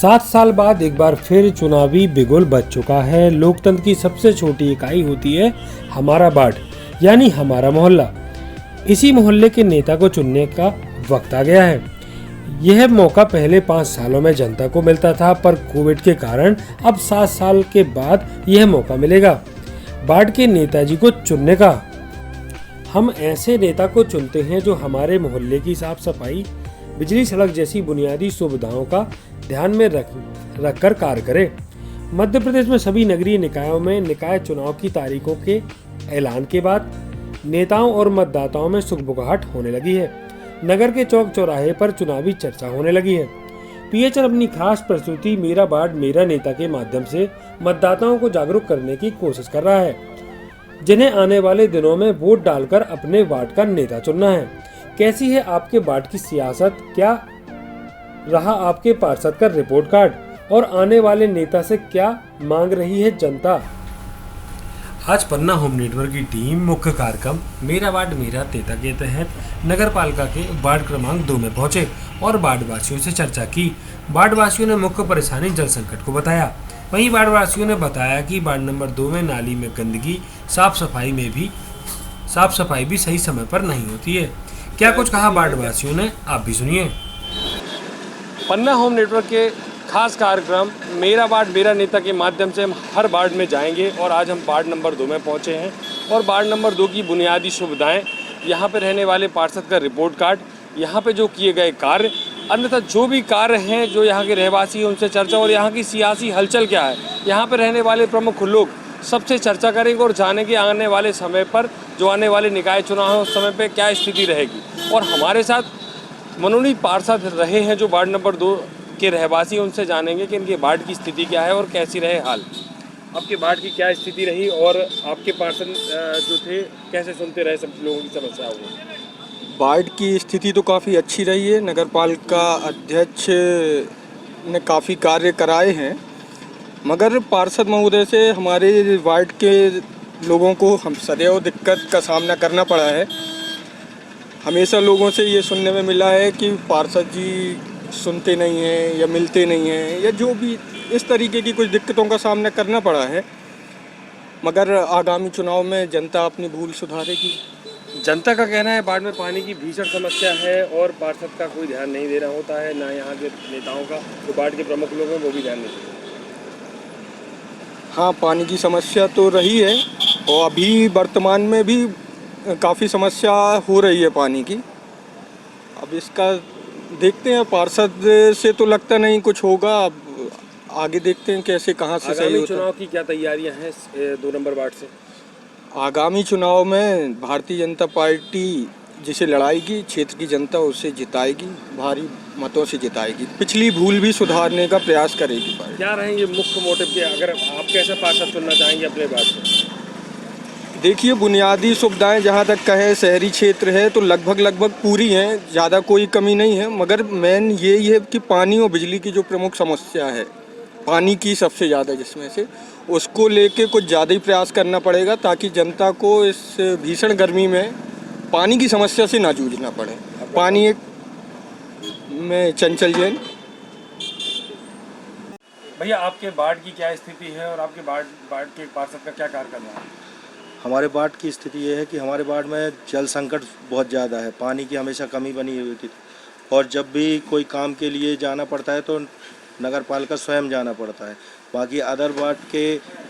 7 साल बाद एक बार फिर चुनावी बिगुल बज चुका है। लोकतंत्र की सबसे छोटी इकाई होती है हमारा वार्ड, यानी हमारा मोहल्ला। इसी मोहल्ले के नेता को चुनने का वक्त आ गया है। यह मौका पहले 5 सालों में जनता को मिलता था, पर कोविड के कारण अब 7 साल के बाद यह मौका मिलेगा वार्ड के नेताजी को चुनने का। हम ऐसे नेता को चुनते हैं जो हमारे मोहल्ले की साफ सफाई, बिजली, सड़क जैसी बुनियादी सुविधाओं का ध्यान में रखकर कार्य करे। मध्य प्रदेश में सभी नगरीय निकायों में निकाय चुनाव की तारीखों के ऐलान के बाद नेताओं और मतदाताओं में सुगबुगाहट होने लगी है। नगर के चौक चौराहे पर चुनावी चर्चा होने लगी है। पीएचआर अपनी खास प्रस्तुति मेरा वार्ड मेरा नेता के माध्यम से मतदाताओं को जागरूक करने की कोशिश कर रहा है, जिन्हें आने वाले दिनों में वोट डालकर अपने वार्ड का नेता चुनना है। कैसी है आपके वार्ड की सियासत, क्या रहा आपके पार्षद का रिपोर्ट कार्ड, और आने वाले नेता से क्या मांग रही है जनता। आज पन्ना होम नेटवर्क की टीम मुख्य कार्यक्रम मेरा वार्ड मेरा नेता के तहत नगर पालिका के वार्ड क्रमांक 2 में पहुंचे और वार्ड वासियों से चर्चा की। वार्ड वासियों ने मुख्य परेशानी जल संकट को बताया। वहीं वार्ड वासियों ने बताया कि वार्ड नंबर 2 में नाली में गंदगी, साफ सफाई भी सही समय पर नहीं होती है। क्या कुछ कहा वार्ड वासियों ने, आप भी सुनिए। पन्ना होम नेटवर्क के खास कार्यक्रम मेरा वार्ड मेरा नेता के माध्यम से हम हर वार्ड में जाएंगे और आज हम वार्ड नंबर 2 में पहुंचे हैं और वार्ड नंबर 2 की बुनियादी सुविधाएं, यहां पर रहने वाले पार्षद का रिपोर्ट कार्ड, यहां पे जो किए गए कार्य, अन्यथा जो भी कार्य हैं जो यहां के रहवासी हैं उनसे चर्चा, और यहां की सियासी हलचल क्या है, यहां पर रहने वाले प्रमुख लोग सबसे चर्चा करेंगे और जानेंगे आने वाले समय पर जो आने वाले निकाय चुनाव हैं उस समय पर क्या स्थिति रहेगी। और हमारे साथ मनोनीत पार्षद रहे हैं जो वार्ड नंबर 2 के रहवासी, उनसे जानेंगे कि इनके वार्ड की स्थिति क्या है और कैसी रहे हाल। आपके वार्ड की क्या स्थिति रही और आपके पार्षद जो थे कैसे सुनते रहे सब लोगों की समस्याओं को। वार्ड की स्थिति तो काफ़ी अच्छी रही है। नगर पालिका अध्यक्ष ने काफ़ी कार्य कराए हैं, मगर पार्षद महोदय से हमारे वार्ड के लोगों को हम सदैव दिक्कत का सामना करना पड़ा है। हमेशा लोगों से ये सुनने में मिला है कि पार्षद जी सुनते नहीं हैं या मिलते नहीं हैं, या जो भी इस तरीके की कुछ दिक्कतों का सामना करना पड़ा है। मगर आगामी चुनाव में जनता अपनी भूल सुधारेगी। जनता का कहना है वार्ड में पानी की भीषण समस्या है और पार्षद का कोई ध्यान नहीं दे रहा होता है, ना यहाँ के नेताओं का, जो वार्ड के प्रमुख लोग हैं वो भी ध्यान नहीं देते। हाँ, पानी की समस्या तो रही है और अभी वर्तमान में भी काफ़ी समस्या हो रही है पानी की। अब इसका देखते हैं, पार्षद से तो लगता नहीं कुछ होगा। अब आगे देखते हैं कैसे कहाँ से सही होता है। चुनाव की क्या तैयारियां हैं 2 नंबर वार्ड से? आगामी चुनाव में भारतीय जनता पार्टी जिसे लड़ाएगी, क्षेत्र की जनता उसे जिताएगी, भारी मतों से जिताएगी। पिछली भूल भी सुधारने का प्रयास करेगी पार्टी। क्या रहेंगे मुख्य मोटिव के, अगर आप कैसे पार्षद चुनना चाहेंगे अपने वार्ड से? देखिए, बुनियादी सुविधाएं जहां तक कहें शहरी क्षेत्र है तो लगभग पूरी हैं, ज़्यादा कोई कमी नहीं है। मगर मेन यही है कि पानी और बिजली की जो प्रमुख समस्या है, पानी की सबसे ज़्यादा, जिसमें से उसको लेके कुछ ज़्यादा ही प्रयास करना पड़ेगा ताकि जनता को इस भीषण गर्मी में पानी की समस्या से ना जूझना पड़े। पानी एक में चंचल जैन। भैया, आपके वार्ड की क्या स्थिति है और आपके वार्ड के पार्षद का क्या कार्य कर रहा है? हमारे वार्ड की स्थिति ये है कि हमारे वार्ड में जल संकट बहुत ज़्यादा है। पानी की हमेशा कमी बनी हुई थी और जब भी कोई काम के लिए जाना पड़ता है तो नगर पालिका स्वयं जाना पड़ता है। बाकी अदर वार्ड के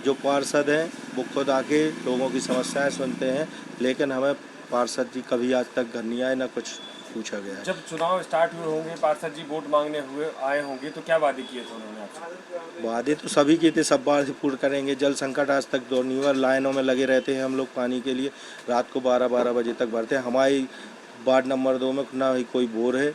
जो पार्षद हैं वो खुद आके लोगों की समस्याएं सुनते हैं, लेकिन हमें पार्षद जी कभी आज तक घर नहीं आए, ना कुछ पूछा गया। जब चुनाव स्टार्ट हुए होंगे, पार्षद जी वोट मांगने आए होंगे, तो क्या वादे किए थे उन्होंने आपसे? वादे तो सभी किए थे, सब वादे पूर्ण करेंगे। जल संकट आज तक दूर नहीं हुआ। लाइनों में लगे रहते हैं हम लोग पानी के लिए, रात को 12-12 बजे तक भरते हैं। हमारी वार्ड नंबर 2 में ना ही कोई बोर है,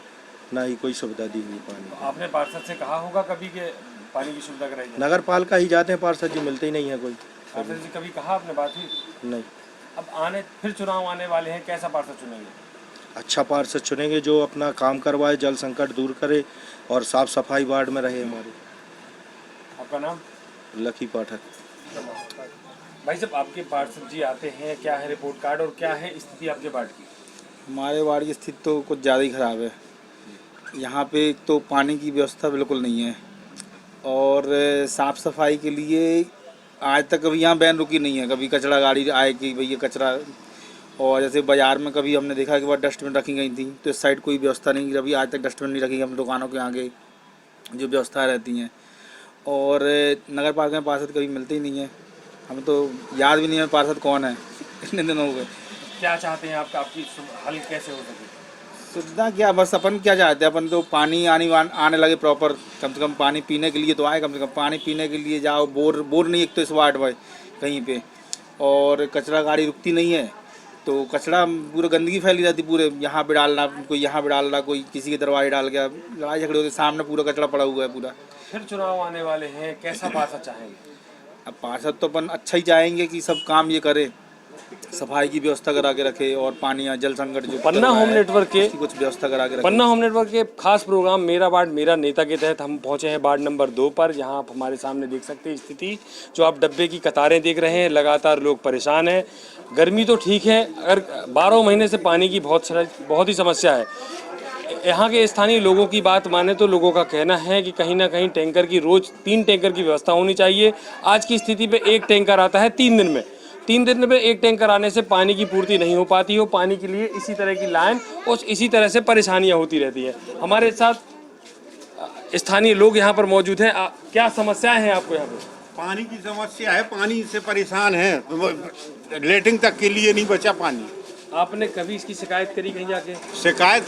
ना ही कोई सुविधा दी हुई पानी। आपने पार्षद से कहा होगा कभी कि पानी की सुविधा कराई जाए? नगर पालिका ही जाते हैं, पार्षद जी मिलते ही नहीं है कोई। पार्षद जी कभी कहा आपने, बात हुई? नहीं। अब फिर चुनाव आने वाले हैं, कैसा पार्षद चुनेंगे? अच्छा पार्षद चुनेंगे जो अपना काम करवाए, जल संकट दूर करे और साफ सफाई वार्ड में रहे हमारे। आपका नाम? लकी पाठक। भाई साहब, आपके पार्षद जी आते हैं, क्या है रिपोर्ट कार्ड और क्या है स्थिति आपके वार्ड की? हमारे वार्ड की स्थिति तो कुछ ज़्यादा ही ख़राब है। यहाँ पे एक तो पानी की व्यवस्था बिल्कुल नहीं है। और साफ़ सफाई के लिए आज तक कभी यहाँ बैन रुकी नहीं है। कभी कचरा गाड़ी आए कि भैया कचरा, और जैसे बाज़ार में कभी हमने देखा कि वह डस्टबिन रखी गई थी तो इस साइड कोई व्यवस्था नहीं, कभी आज तक डस्टबिन नहीं रखी गई। हम दुकानों के आगे जो व्यवस्था रहती हैं, और नगर पालिका में पार्षद कभी मिलते ही नहीं है। हमें तो याद भी नहीं है पार्षद कौन है, इतने दिन हो गए। क्या चाहते हैं आपका, आपकी हल कैसे हो सके? सुविधा क्या, बस अपन क्या चाहते हैं, अपन तो पानी आने लगे प्रॉपर, कम से कम पानी पीने के लिए तो आए। कम से कम पानी पीने के लिए जाओ, बोर नहीं एक तो इस वार्ड में कहीं पे, और कचरा गाड़ी रुकती नहीं है तो कचरा पूरा गंदगी फैली रहती पूरे, यहाँ पे डालना, कोई यहाँ पे डाल रहा, कोई किसी के दरवाजे डाल गया, लड़ाई झगड़े होते, सामने पूरा कचरा पड़ा हुआ है पूरा। फिर चुनाव आने वाले हैं, कैसा पार्षद चाहेंगे? अब पार्षद तो अपन अच्छा ही चाहेंगे कि सब काम ये करे, सफाई की व्यवस्था करा के रखे, और पानी या जल संकट जो पन्ना होम नेटवर्क के कुछ व्यवस्था करा के रखे। पन्ना होम नेटवर्क के खास प्रोग्राम मेरा वार्ड मेरा नेता के तहत हम पहुंचे हैं वार्ड नंबर 2 पर, जहां आप हमारे सामने देख सकते हैं स्थिति। जो आप डब्बे की कतारें देख रहे हैं, लगातार लोग परेशान हैं। गर्मी तो ठीक है, अगर 12 महीने से पानी की बहुत ही समस्या है। यहाँ के स्थानीय लोगों की बात माने तो लोगों का कहना है कि कहीं ना कहीं टैंकर की रोज 3 टैंकर की व्यवस्था होनी चाहिए। आज की स्थिति पे 1 टैंकर आता है 3 दिन में। 3 दिन में 1 टैंकर आने से पानी की पूर्ति नहीं हो पाती हो। पानी के लिए इसी तरह की लाइन और इसी तरह से परेशानियां होती रहती हैं। हमारे साथ स्थानीय लोग यहाँ पर मौजूद हैं। क्या समस्याएं हैं आपको यहाँ पर? पानी की समस्या है, पानी से परेशान है, लेटरिन तक के लिए नहीं बचा पानी। आपने कभी इसकी शिकायत करी कहीं जाके? शिकायत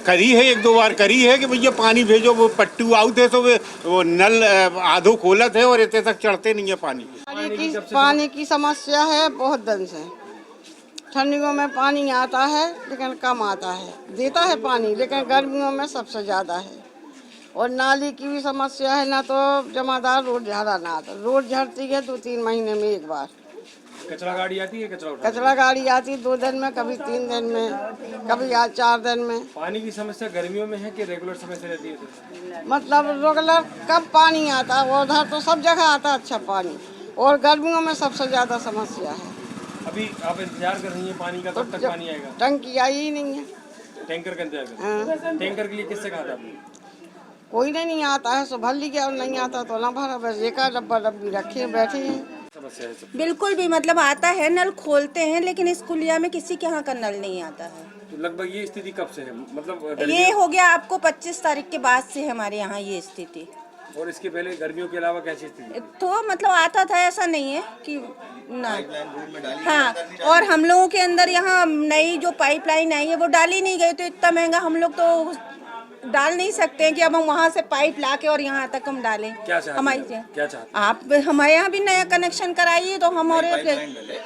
करी है, 1-2 बार करी है कि भैया पानी भेजो। वो पट्टू आउट है तो वो नल आधो खोलत है और इतने तक चढ़ते नहीं है पानी। पानी की समस्या है बहुत दिन से। ठंडियों में पानी आता है लेकिन कम आता है, देता है पानी, लेकिन गर्मियों में सबसे ज़्यादा है। और नाली की भी समस्या है, ना तो जमादार रोड झाड़ा ना आता, रोड झड़ती है 2-3 महीने में एक बार। कचरा गाड़ी आती है? कचरा गाड़ी आती 2 दिन में, कभी 3 दिन में, कभी 4 दिन में। पानी की समस्या गर्मियों में है कि रेगुलर समय से रहती है? मतलब रेगुलर कब पानी आता है, उधर तो सब जगह आता है अच्छा पानी, और गर्मियों में सबसे ज़्यादा समस्या है। अभी आप इंतजार कर रही हैं पानी का, कब तक पानी आएगा? टंकी आई ही नहीं है। टैंकर का इंतजार कर? हाँ। टैंकर के लिए किससे कहा था आपने? कोई नहीं आता है, सो भर लिया, और नहीं आता तो ना भरा, बस एक डब्बा डब्बी रखे बैठे हैं। बिल्कुल भी, मतलब आता है, नल खोलते हैं, लेकिन इस कुलिया में किसी के यहाँ का नल नहीं आता है। तो लगभग ये स्थिति कब से है? मतलब ये हो गया आपको 25 तारीख के बाद से हमारे यहाँ ये स्थिति। और इसके पहले गर्मियों के अलावा कैसी स्थिति? तो मतलब आता था, ऐसा नहीं है कि ना। हाँ, और हम लोगों के अंदर यहाँ नई जो पाइपलाइन आई है वो डाली नहीं गई, तो इतना महंगा हम लोग तो डाल नहीं सकते हैं कि अब हम वहाँ से पाइप लाके और यहाँ तक हम डालें। क्या चाहते हैं? क्या चाहते हैं? आप हमारे यहाँ भी नया कनेक्शन कराइए तो हम, और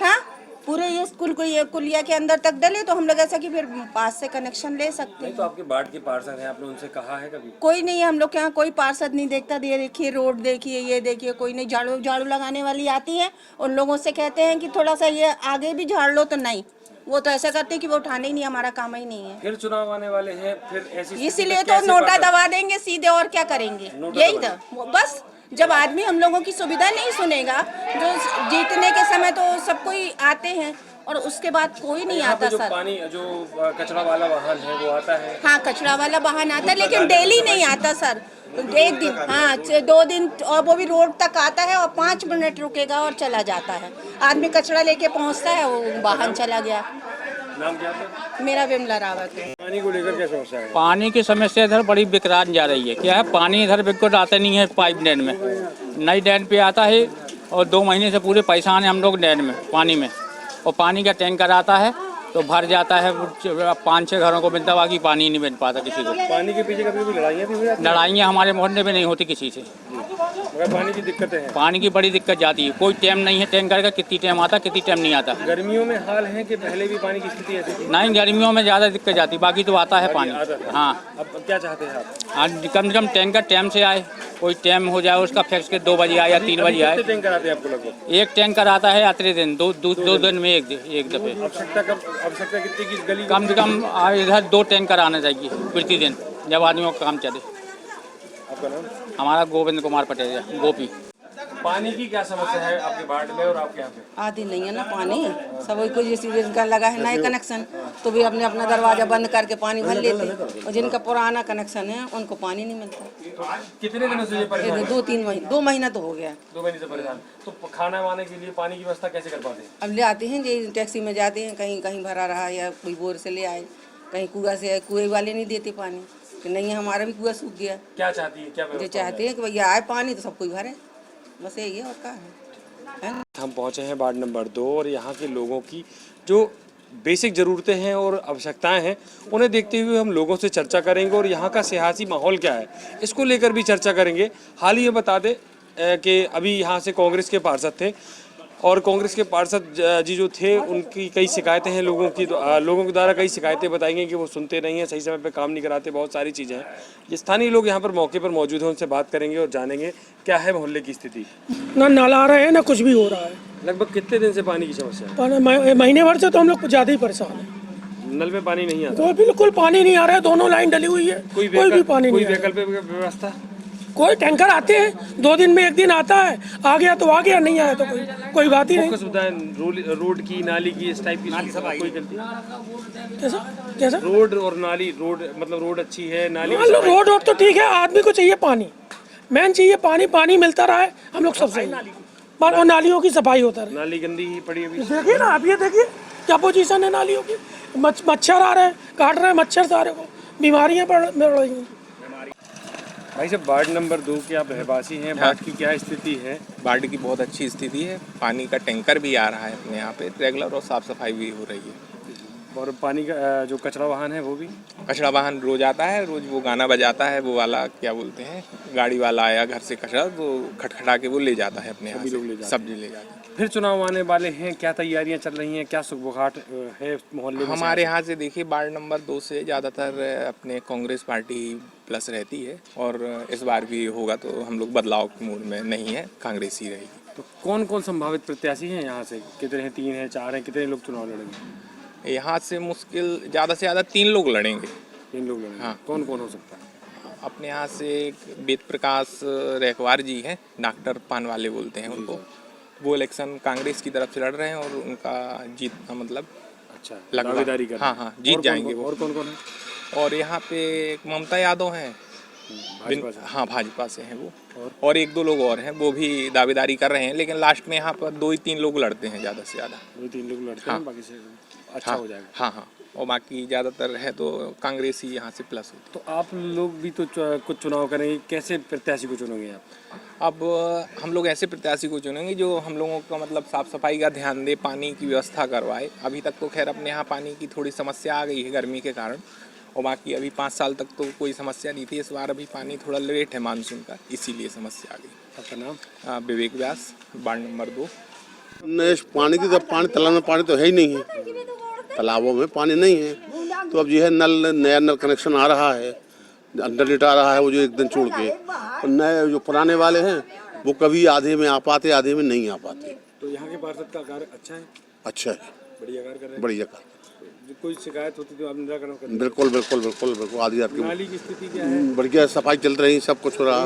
हाँ पूरे ये स्कूल को, ये कुलिया के अंदर तक डले तो हम लोग ऐसा कि फिर पास से कनेक्शन ले सकते हैं। तो आपके वार्ड के पार्षद हैं, आपने उनसे कहा है कभी? कोई नहीं है, हम लोग के यहाँ कोई पार्षद नहीं देखता। ये देखिए रोड देखिए, ये देखिए, कोई नहीं। झाड़ू लगाने वाली आती है, उन लोगों से कहते हैं कि थोड़ा सा ये आगे भी झाड़ लो, तो नहीं, वो तो ऐसा करते हैं कि वो उठाने ही नहीं, हमारा काम ही नहीं है। फिर चुनाव आने वाले हैं, फिर ऐसी इसीलिए तो नोटा दबा देंगे सीधे, और क्या करेंगे? यही था बस। जब आदमी हम लोगों की सुविधा नहीं सुनेगा, जो जीतने के समय तो सब कोई आते हैं और उसके बाद कोई नहीं आता सर। पानी जो कचरा वाला वाहन है वो आता है? हाँ, कचरा वाला वाहन आता है, लेकिन डेली नहीं आता सर। 1 दिन, हाँ 2 दिन, और वो भी रोड तक आता है और 5 मिनट रुकेगा और चला जाता है। आदमी कचरा लेके पहुंचता है, वो वाहन चला गया। नाम क्या है? मेरा विमला रावत है। पानी को लेकर क्या समस्या है? पानी की समस्या इधर बड़ी बेकार जा रही है। क्या है, पानी इधर बिल्कुल आता नहीं है पाइप लाइन में। नई डैम पे आता है और 2 महीने से पूरे परेशान हैं हम लोग डैम में पानी में। और पानी का टैंकर आता है तो भर जाता है, 5-6 घरों को मिलता, बाकी पानी नहीं मिल पाता किसी को। पानी के पीछे कभी लड़ाइयाँ भी हुई? लड़ाइयाँ हमारे मोहल्ले में नहीं होती किसी से, मगर पानी की दिक्कतें हैं। पानी की बड़ी दिक्कत जाती है। कोई टाइम नहीं है टैंकर का, कितनी टाइम आता, कितनी टाइम नहीं आता। गर्मियों में हाल है कि पहले भी पानी की स्थिति ऐसी थी? नहीं, गर्मियों में ज़्यादा दिक्कत जाती, बाकी तो आता है पानी। हाँ, अब क्या चाहते हैं आप? आज कम से कम टैंकर टाइम से आए, कोई टाइम हो जाए उसका फिक्स के 2 बजे आए या 3 बजे आए। कितने टैंकर आते हैं आपको लगभग? 1 टैंकर आता है आते दिन, 2 दिन में एक दफे। आवश्यकता कितनी की गली? कम से कम इधर 2 टैंकर आना चाहिए प्रतिदिन, जब आदमियों का काम चले। आपका नाम? हमारा गोविंद कुमार पटेल, गोपी। पानी की क्या समस्या है आपके वार्ड में और आपके यहाँ पे? आदि नहीं है ना पानी, सब कोई जैसे जिनका लगा है नए कनेक्शन तो भी अपने अपना दरवाजा बंद करके पानी भर लेते हैं, और जिनका पुराना कनेक्शन है उनको पानी नहीं मिलता। तो आज कितने दिनों से ये परेशान है? 2-3 महीने, 2 महीना तो हो गया। 2 महीने से परेशान। तो खाना वाने के लिए पानी की व्यवस्था कैसे कर पाते हैं? अब ले आते हैं, ये टैक्सी में जाते हैं, कहीं कहीं भरा रहा या कोई बोर से ले आए, कहीं कुआं से आए, कुएं वाले नहीं देते पानी कि नहीं है हमारा भी कुआं सूख गया। क्या चाहती है, क्या जो व्यवस्था चाहते हैं कि भैया आए पानी तो सब कोई भरे, बस यही है और क्या है ना? हम पहुंचे हैं वार्ड नंबर 2 और यहाँ के लोगों की जो बेसिक ज़रूरतें हैं और आवश्यकताएं हैं उन्हें देखते हुए हम लोगों से चर्चा करेंगे और यहाँ का सियासी माहौल क्या है इसको लेकर भी चर्चा करेंगे। हाल ही में बता दें कि अभी यहाँ से कांग्रेस के पार्षद थे और कांग्रेस के पार्षद जी जो थे उनकी कई शिकायतें हैं, लोगों के द्वारा कई शिकायतें बताई गई कि वो सुनते नहीं हैं, सही समय पे काम नहीं कराते, बहुत सारी चीज़ें हैं। ये स्थानीय लोग यहाँ पर मौके पर मौजूद हैं, उनसे बात करेंगे और जानेंगे क्या है मोहल्ले की स्थिति। ना नाला आ रहा है ना कुछ भी हो रहा है। लगभग कितने दिन से पानी की समस्या है? महीने भर से तो हम लोग ज़्यादा ही परेशान हैं। नल में पानी नहीं आता? कोई बिल्कुल पानी नहीं आ रहा है, दोनों लाइन डली हुई है, कोई भी पानी नहीं। कोई वैकल्पिक व्यवस्था? कोई टैंकर आते हैं 2 दिन में 1 दिन आता है, आ गया तो आ गया, नहीं आया तो कोई बात ही नहीं। सुविधा रोड की, नाली की, इस टाइप की कोई गलती? कैसा रोड और नाली, रोड मतलब रोड अच्छी है, नाली रोड तो ठीक है, आदमी को चाहिए पानी, मेन चाहिए पानी, पानी मिलता रहा है हम लोग सब सही, और नालियों की सफाई होता रहे। नाली गंदी ही पड़ी अभी, देखिए ना, आप ये देखिए क्या पोजीशन है नालियों की, मच्छर आ रहे हैं, काट रहे हैं मच्छर, सारे को बीमारियां बढ़ रही हैं। भाई साहब, वार्ड नंबर 2 के आप रहवासी हैं, वार्ड की क्या स्थिति है? वार्ड की बहुत अच्छी स्थिति है, पानी का टैंकर भी आ रहा है अपने यहाँ पे रेगुलर और साफ़ सफाई भी हो रही है। और पानी का जो कचरा वाहन है वो भी? कचरा वाहन रोज आता है, रोज वो गाना बजाता है, वो वाला क्या बोलते हैं, गाड़ी वाला आया घर से कचरा वो खटखटा के वो ले जाता है अपने यहाँ से, सब्जी ले जाते हैं। फिर चुनाव आने वाले हैं, क्या तैयारियां चल रही हैं, क्या सुखबुखाट है मोहल्ले में? हमारे यहाँ से देखिए वार्ड नंबर 2 से ज़्यादातर अपने कांग्रेस पार्टी प्लस रहती है और इस बार भी होगा तो हम लोग बदलाव के मूड में नहीं है, कांग्रेस ही रहेगी। तो कौन कौन संभावित प्रत्याशी हैं यहाँ से? कितने हैं? 3 हैं, 4 हैं? कितने लोग चुनाव लड़ेंगे? यहाँ से मुश्किल ज़्यादा से ज़्यादा 3 लोग लड़ेंगे। 3 लोग लड़ेंगे? हाँ। कौन कौन हो सकता है? अपने यहाँ से वेद प्रकाश रेखवार जी हैं, डॉक्टर पान वाले बोलते हैं उनको, वो इलेक्शन कांग्रेस की तरफ से लड़ रहे हैं और उनका जीतना मतलब अच्छा दावेदारी कर, हाँ जीत जाएंगे वो। और कौन कौन है? और यहाँ पे एक ममता यादव हैं, हाँ भाजपा से हैं वो, और 1-2 लोग और हैं, वो भी दावेदारी कर रहे हैं, लेकिन लास्ट में यहाँ पर 2-3 लोग लड़ते हैं ज़्यादा से ज़्यादा। 2-3 लोग लड़ते हैं, बाकी से अच्छा हो जाएगा। हाँ, और बाकी ज़्यादातर है तो कांग्रेस ही यहाँ से प्लस होती। तो आप लोग भी तो कुछ चुनाव करेंगे, कैसे प्रत्याशी को चुनोगे आप? अब हम लोग ऐसे प्रत्याशी को चुनेंगे जो हम लोगों का मतलब साफ़ सफाई का ध्यान दे, पानी की व्यवस्था करवाए। अभी तक तो खैर अपने यहाँ पानी की थोड़ी समस्या आ गई है गर्मी के कारण, और बाकी अभी 5 साल तक तो कोई समस्या नहीं थी, इस बार अभी पानी थोड़ा लेट है मानसून का, इसीलिए समस्या आ गई। आपका नाम? विवेक व्यास, वार्ड नंबर 2। पानी की तो तालाब में पानी तो है ही नहीं है, तालाबों में पानी नहीं है, तो अब जो है नया नल कनेक्शन आ रहा है, अंडरनेट आ रहा है, वो जो 1 दिन छोड़ के, और नए जो पुराने वाले हैं वो कभी आधे में आ पाते, आधे में नहीं आ पाते। तो यहाँ के पार्षद का कार्य अच्छा है? अच्छा है, बढ़िया कार्य कर रहे हैं? बढ़िया कार्य। कोई शिकायत होती तो आप निराकरण करते? बिल्कुल बिल्कुल बिल्कुल बिल्कुल। आधी रात की नाली की स्थिति क्या है? बढ़िया, सफाई चल रही, सब कुछ हो रहा।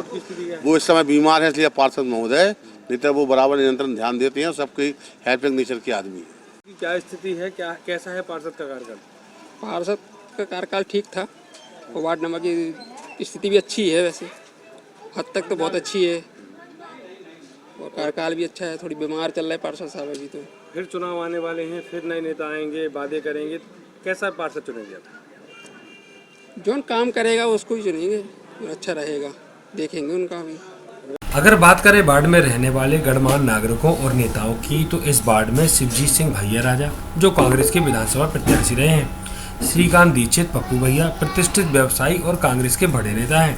वो इस समय बीमार है इसलिए पार्षद महोदय, नहीं तो वो बराबर नियंत्रण ध्यान देते हैं, सबकी हेल्पिंग नेचर के आदमी है। क्या स्थिति है, क्या कैसा है पार्षद का कार्यकाल? पार्षद का कार्यकाल ठीक था, और वार्ड नंबर की स्थिति भी अच्छी है, वैसे हद तक तो बहुत अच्छी है, और कार्यकाल भी अच्छा है। थोड़ी बीमार चल रहा है पार्षद साहब अभी तो। फिर चुनाव आने वाले हैं, फिर नए नेता आएंगे, वादे करेंगे, कैसा पार्षद चुनेंगे आप? जो काम करेगा उसको ही चुनेंगे, जो अच्छा रहेगा देखेंगे उनका भी। अगर बात करें वार्ड में रहने वाले गणमान्य नागरिकों और नेताओं की, तो इस वार्ड में शिवजीत सिंह भैया राजा जो कांग्रेस के विधानसभा प्रत्याशी रहे हैं, श्रीकांत दीक्षित पप्पू भैया प्रतिष्ठित व्यवसायी और कांग्रेस के बड़े नेता हैं,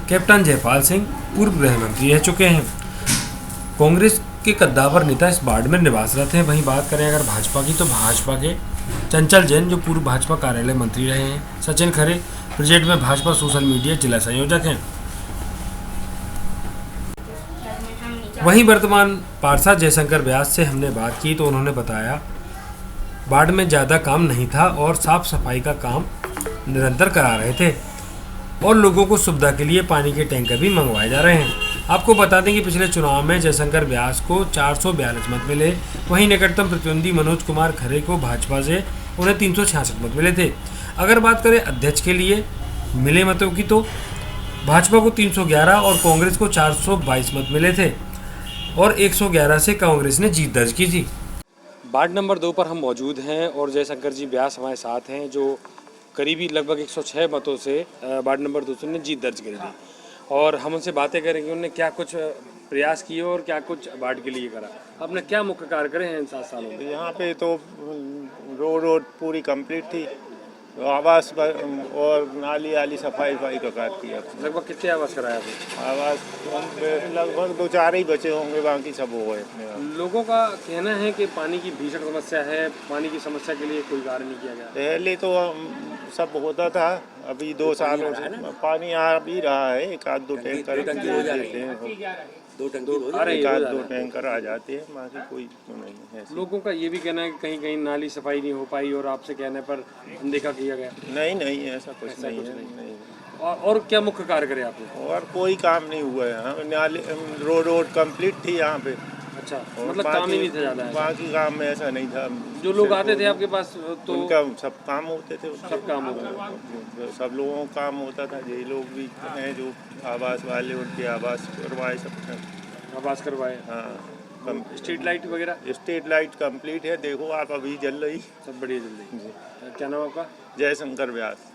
कैप्टन जयपाल सिंह पूर्व गृह मंत्री रह चुके हैं, कांग्रेस के कद्दावर नेता इस वार्ड में निवासरत हैं। वहीं बात करें अगर भाजपा की, तो भाजपा के चंचल जैन जो पूर्व भाजपा कार्यालय मंत्री रहे हैं, सचिन खरे प्रेजेंट में भाजपा सोशल मीडिया जिला संयोजक हैं। वहीं वर्तमान पार्षद जयशंकर व्यास से हमने बात की तो उन्होंने बताया वार्ड में ज़्यादा काम नहीं था और साफ सफाई का काम निरंतर करा रहे थे और लोगों को सुविधा के लिए पानी के टैंकर भी मंगवाए जा रहे हैं। आपको बता दें कि पिछले चुनाव में जयशंकर व्यास को 442 मत मिले, वहीं निकटतम प्रतिद्वंदी मनोज कुमार खरे को भाजपा से उन्हें 366 मत मिले थे। अगर बात करें अध्यक्ष के लिए मिले मतों की तो भाजपा को 311 और कांग्रेस को 422 मत मिले थे और 111 से कांग्रेस ने जीत दर्ज की थी। वार्ड नंबर 2 पर हम मौजूद हैं और जयशंकर जी व्यास हमारे साथ हैं, जो करीबी लगभग 106 मतों से वार्ड नंबर 2 ने जीत दर्ज करी थी और हम उनसे बातें करेंगे उन्होंने क्या कुछ प्रयास किए और क्या कुछ वार्ड के लिए करा। आपने क्या मुख्य कार्य करे हैं इन 7 सालों में? यहाँ पे तो रोड पूरी कंप्लीट थी, तो आवास और नाली सफाई का कार्य किया। लगभग कितने आवास कराया आपने? आवास लगभग 2-4 ही बचे होंगे, बाकी सब हो गए अपने। लोगों का कहना है कि पानी की भीषण समस्या है, पानी की समस्या के लिए कोई कार्य नहीं किया गया। पहले तो सब होता था, अभी 2 सालों से पानी आ भी रहा है, 1-2 टैंकर देते हैं, 1-2 टैंकर आ जाते हैं, बाकी कोई तो नहीं है। लोगों का ये भी कहना है कि कहीं कहीं नाली सफाई नहीं हो पाई और आपसे कहने पर अनदेखा किया गया। नहीं ऐसा कुछ नहीं है। और क्या मुख्य कार्य करे आपने? और कोई काम नहीं हुआ है यहाँ, नाली रोड कंप्लीट थी यहाँ पे। अच्छा, मतलब काम ही नहीं था ज़्यादा? बाकी काम में ऐसा नहीं था। जो लोग आते थे आपके पास तो उनका सब काम होते थे, सब काम होता था, सब लोगों का काम होता था। यही लोग भी हैं जो आवास वाले, उनके आवास करवाए, सब आवास करवाए। हाँ, स्ट्रीट लाइट वगैरह? स्ट्रीट लाइट कंप्लीट है, देखो आप, अभी जल रही। सब बढ़िया जल रही। क्या नाम आपका? जयशंकर व्यास।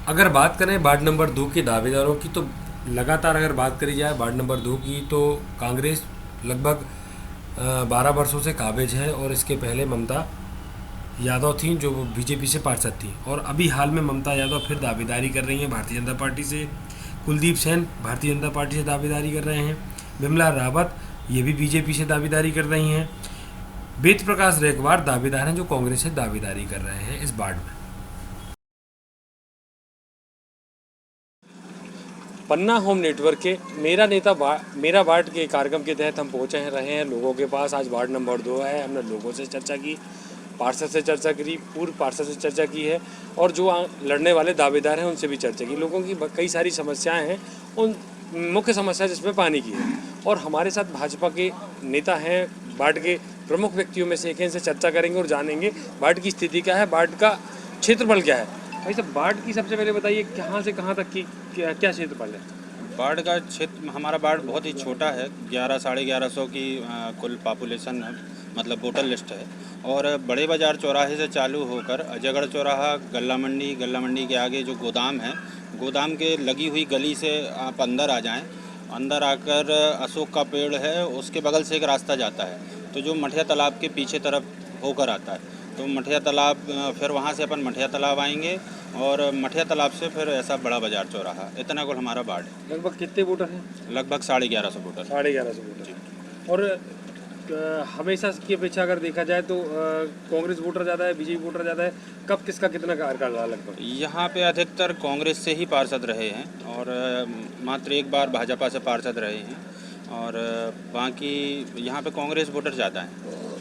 अगर बात करें वार्ड नंबर 2 के दावेदारों की तो लगातार अगर बात करी जाए वार्ड नंबर 2 की तो कांग्रेस लगभग 12 वर्षों से काबिज है और इसके पहले ममता यादव थी जो बीजेपी से पार्षद थी और अभी हाल में ममता यादव फिर दावेदारी कर रही हैं भारतीय जनता पार्टी से। कुलदीप सेन भारतीय जनता पार्टी से दावेदारी कर रहे हैं, विमला रावत ये भी बीजेपी से दावेदारी कर रही हैं, वेद प्रकाश रेखवार दावेदार हैं जो कांग्रेस से दावेदारी कर रहे हैं इस वार्ड में। पन्ना होम नेटवर्क के मेरा वार्ड के कार्यक्रम के तहत हम पहुँचे रहे हैं लोगों के पास। आज वार्ड नंबर 2 है, हमने लोगों से चर्चा की, पार्षद से चर्चा करी, पूर्व पार्षद से चर्चा की है और जो लड़ने वाले दावेदार हैं उनसे भी चर्चा की। लोगों की कई सारी समस्याएं हैं, उन मुख्य समस्या जिसमें पानी की है और हमारे साथ भाजपा के नेता हैं, वार्ड के प्रमुख व्यक्तियों में से एक हैं, इनसे चर्चा करेंगे और जानेंगे वार्ड की स्थिति क्या है, वार्ड का क्षेत्रफल क्या है। भाई साहब, वार्ड की सबसे पहले बताइए कहाँ से कहाँ तक की क्या क्षेत्रफल है? वार्ड का क्षेत्र, हमारा वार्ड बहुत ही छोटा है, 1100-1150 की कुल पॉपुलेशन है, मतलब वोटर लिस्ट है और बड़े बाज़ार चौराहे से चालू होकर अजयगढ़ चौराहा, गल्ला मंडी के आगे जो गोदाम है, गोदाम के लगी हुई गली से आप अंदर आ जाएं, अंदर आकर अशोक का पेड़ है, उसके बगल से एक रास्ता जाता है तो जो मठिया तालाब के पीछे तरफ होकर आता है, तो मठिया तालाब, फिर वहाँ से अपन मठिया तालाब आएंगे और मठिया तालाब से फिर ऐसा बड़ा बाज़ार चौराहा, इतना कुल हमारा वार्ड है। लगभग कितने वोटर हैं? लगभग 1150 वोटर। 1150 वोटर। और हमेशा की अपेक्षा अगर देखा जाए तो कांग्रेस वोटर ज़्यादा है, बीजेपी वोटर ज़्यादा है, कब किसका कितना कार्यकाल रहा लगभग? यहाँ पे अधिकतर कांग्रेस से ही पार्षद रहे हैं और मात्र एक बार भाजपा से पार्षद रहे हैं और बाकी यहाँ पे कांग्रेस वोटर ज़्यादा हैं,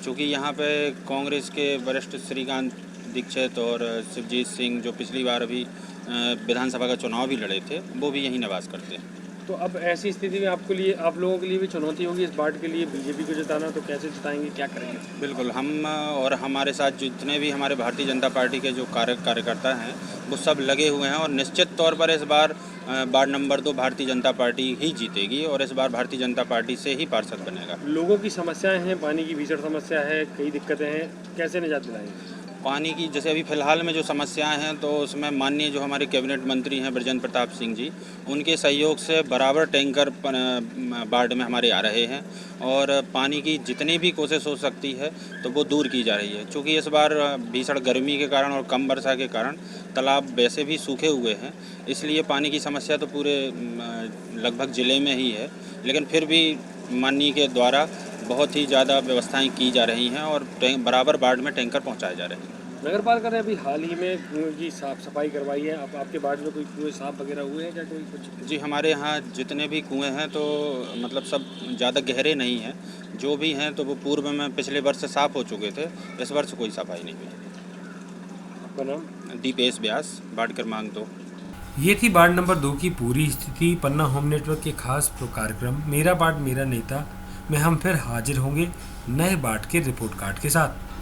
क्योंकि यहाँ पे कांग्रेस के वरिष्ठ श्रीकांत दीक्षित और शिवजीत सिंह जो पिछली बार अभी विधानसभा का चुनाव भी लड़े थे, वो भी यहीं निवास करते हैं। तो अब ऐसी स्थिति में आप लोगों के लिए भी चुनौती होगी इस वार्ड के लिए बीजेपी को जिताना, तो कैसे जिताएंगे, क्या करेंगे? बिल्कुल, हम और हमारे साथ जितने भी हमारे भारतीय जनता पार्टी के जो कार्यकर्ता हैं वो सब लगे हुए हैं और निश्चित तौर पर इस बार ward number 2 Bharatiya Janata party ही जीतेगी और इस बार भारतीय जनता पार्टी से ही पार्षद बनेगा। लोगों की समस्याएं हैं, पानी की भीषण समस्या है, कई दिक्कतें हैं, कैसे निजात दिलाएंगे? पानी की जैसे अभी फ़िलहाल में जो समस्याएं हैं तो उसमें माननीय जो हमारे कैबिनेट मंत्री हैं बृजेंद्र प्रताप सिंह जी, उनके सहयोग से बराबर टैंकर वार्ड में हमारे आ रहे हैं और पानी की जितनी भी कोशिश हो सकती है तो वो दूर की जा रही है, क्योंकि इस बार भीषण गर्मी के कारण और कम वर्षा के कारण तालाब वैसे भी सूखे हुए हैं, इसलिए पानी की समस्या तो पूरे लगभग ज़िले में ही है, लेकिन फिर भी माननीय के द्वारा बहुत ही ज़्यादा व्यवस्थाएं की जा रही हैं और बराबर वार्ड में टैंकर पहुंचाए जा रहे हैं। नगर पालिका ने अभी हाल ही में कुएं की साफ सफाई करवाई है, अब आपके वार्ड में कोई कुएं साफ वगैरह हुए हैं क्या? कोई कुछ? जी, हमारे यहाँ जितने भी कुएं हैं तो मतलब सब ज़्यादा गहरे नहीं हैं, जो भी हैं तो वो पूर्व में पिछले वर्ष से साफ़ हो चुके थे, इस वर्ष कोई सफाई नहीं हुई। आपका नाम? दीपेश व्यास, वार्ड क्रमांक 2। ये थी वार्ड नंबर 2 की पूरी स्थिति। पन्ना होम नेटवर्क के खास कार्यक्रम मेरा वार्ड मेरा नेता में हम फिर हाजिर होंगे नए वार्ड के रिपोर्ट कार्ड के साथ।